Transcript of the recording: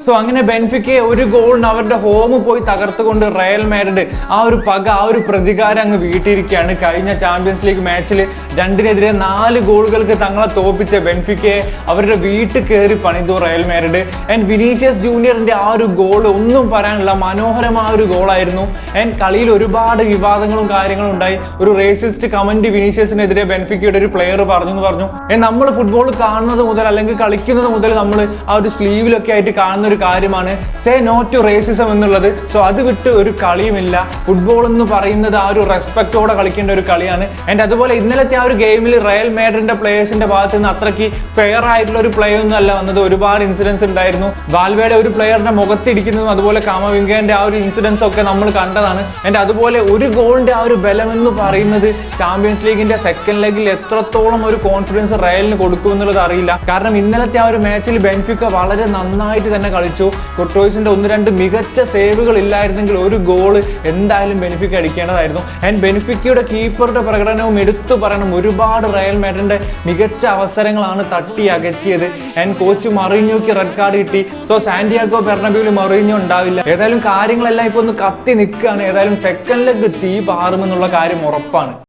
So അങ്ങനെ ബെൻഫിക്കയെ ഒരു ഗോളിന് അവരുടെ ഹോം പോയി തകർത്തുകൊണ്ട് റയൽ മാഡ്രിഡ് ആ ഒരു പക, ആ ഒരു പ്രതികാരം അങ്ങ് വീട്ടിയിരിക്കുകയാണ്. കഴിഞ്ഞ ചാമ്പ്യൻസ് ലീഗ് മാച്ചിൽ 2-നെതിരെ 4 ഗോളുകൾക്ക് തങ്ങളെ തോപ്പിച്ച ബെൻഫിക്കയെ അവരുടെ വീട്ടിൽ കയറി പണിതു റയൽ മാഡ്രിഡ്. ആൻഡ് വിനീഷ്യസ് ജൂനിയറിന്റെ ആ ഒരു ഗോൾ ഒന്നും പറയാനുള്ള മനോഹരമായ ഒരു ഗോളായിരുന്നു. ആൻഡ് കളിയിൽ ഒരുപാട് വിവാദങ്ങളും കാര്യങ്ങളും ഉണ്ടായി. ഒരു റേസിസ്റ്റ് കമന്റ് വിനീഷ്യസിനെതിരെ ബെൻഫിക്കയുടെ ഒരു പ്ലെയർ പറഞ്ഞു. നമ്മൾ ഫുട്ബോൾ കാണുന്നത് മുതൽ അല്ലെങ്കിൽ കളിക്കുന്നത് മുതൽ നമ്മൾ ആ ഒരു സ്ലീവിലൊക്കെ ആയിട്ട് കാണുന്ന ഒരു കാര്യമാണ് സേ നോ ടു റേസിസം എന്നുള്ളത്. സോ അത് വിട്ട് ഒരു കളിയുമില്ല. ഫുട്ബോൾ എന്ന് പറയുന്നത് ആ ഒരു റെസ്പെക്റ്റോടെ കളിക്കേണ്ട ഒരു കളിയാണ്. ആൻഡ് അതുപോലെ ഇന്നലത്തെ ആ ഒരു ഗെയിമിൽ റയൽ മാഡ്രിഡിന്റെ പ്ലേയേഴ്സിന്റെ ഭാഗത്ത് നിന്ന് അത്രയ്ക്ക് ഫെയർ ആയിട്ടുള്ള ഒരു പ്ലേ ഒന്നും അല്ല വന്നത്. ഒരുപാട് ഇൻസിഡൻസ് ഉണ്ടായിരുന്നു. വാൽവേയുടെ ഒരു പ്ലെയറിന്റെ മുഖത്തിടിക്കുന്നതും അതുപോലെ കാമവിംഗന്റെ ആ ഒരു ഇൻസിഡൻസ് ഒക്കെ നമ്മൾ കണ്ടതാണ്. ആൻഡ് അതുപോലെ ഒരു ഗോളിന്റെ ആ ഒരു ബലം എന്ന് പറയുന്നത് ചാമ്പ്യൻസ് ലീഗിന്റെ സെക്കൻഡ് ലെഗിൽ എത്രത്തോളം ഒരു കോൺഫിഡൻസ് റയലിന് കൊടുക്കുമെന്നുള്ളത് അറിയില്ല. കാരണം ഇന്നലത്തെ ആ ഒരു മാച്ചിൽ ബെൻഫിക്ക വളരെ നന്നായിട്ട് തന്നെ കളിച്ചു. കുർട്ടോയ്സിന്റെ 1-2 മികച്ച സേവുകൾ ഇല്ലായിരുന്നെങ്കിൽ ഒരു ഗോൾ എന്തായാലും ബെൻഫിക്ക അടിക്കേണ്ടതായിരുന്നു. ആൻഡ് ബെൻഫിക്കയുടെ കീപ്പറുടെ പ്രകടനവും എടുത്തു പറയണം. ഒരുപാട് റയൽ മാഡ്രിഡിന്റെ മികച്ച അവസരങ്ങളാണ് തട്ടി അകറ്റിയത്. ആൻഡ് കോച്ച് മറീഞ്ഞോയ്ക്ക് റെഡ് കാർഡ് കിട്ടി. സോ സാന്റിയാഗോ ബെർണബ്യൂവിൽ മറീഞ്ഞോ ഉണ്ടാവില്ല. ഏതായാലും കാര്യങ്ങളെല്ലാം ഇപ്പൊ ഒന്ന് കത്തി നിൽക്കുകയാണ്. ഏതായാലും സെക്കൻഡ് ലെഗ് തീ പാറുമെന്നുള്ള കാര്യം ഉറപ്പാണ്.